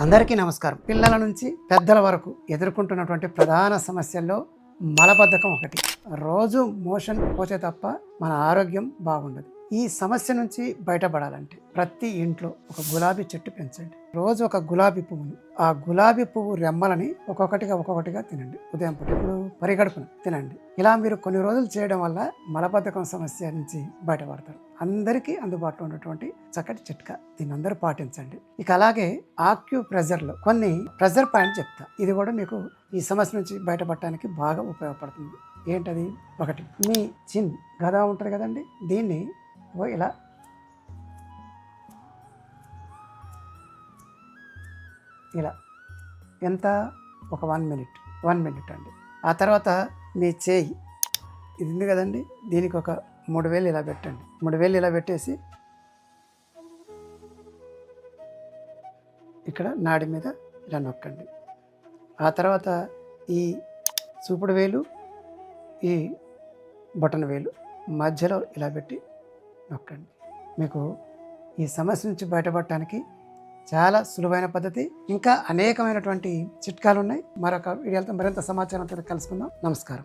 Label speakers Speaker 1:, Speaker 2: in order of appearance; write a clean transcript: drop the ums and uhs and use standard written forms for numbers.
Speaker 1: అందరికీ నమస్కారం. పిల్లల నుంచి పెద్దల వరకు ఎదుర్కొంటున్నటువంటి ప్రధాన సమస్యల్లో మలబద్ధకం ఒకటి. రోజు మోషన్ పోతే తప్ప మన ఆరోగ్యం బాగుండదు. ఈ సమస్య నుంచి బయటపడాలంటే ప్రతి ఇంట్లో ఒక గులాబీ చెట్టు పెంచండి. రోజు ఒక గులాబీ పువ్వుని, ఆ గులాబీ పువ్వు రెమ్మలని ఒక్కొక్కటిగా తినండి. ఉదయం పూట, ఇప్పుడు పరిగడుపున తినండి. ఇలా మీరు కొన్ని రోజులు చేయడం వల్ల మలబద్ధకం సమస్య నుంచి బయటపడతారు. అందరికీ అందుబాటులో ఉన్నటువంటి చక్కటి చిట్కా, దీన్ని అందరూ పాటించండి. ఇక అలాగే ఆక్యూ ప్రెజర్లో కొన్ని ప్రెజర్ పాయింట్ చెప్తా. ఇది కూడా మీకు ఈ సమస్య నుంచి బయటపడటానికి బాగా ఉపయోగపడుతుంది. ఏంటది? ఒకటి, మీ చిన్ గదా ఉంటుంది కదండి, దీన్ని ఇలా ఇలా ఎంత ఒక 1 మినిట్ అండి. ఆ తర్వాత మీ చేయి ఇది ఉంది కదండి, దీనికి ఒక 3 వేలు ఇలా పెట్టండి. 3 వేలు ఇలా పెట్టేసి ఇక్కడ నాడి మీద ఇలా నొక్కండి. ఆ తర్వాత ఈ చూపుడు వేలు, ఈ బొటన వేలు మధ్యలో ఇలా పెట్టి నొక్కండి. మీకు ఈ సమస్య నుంచి బయటపడటానికి చాలా సులువైన పద్ధతి. ఇంకా అనేకమైనటువంటి చిట్కాలు ఉన్నాయి. మరొక వీడియోలతో మరింత సమాచారంతో కలుసుకుందాం. నమస్కారం.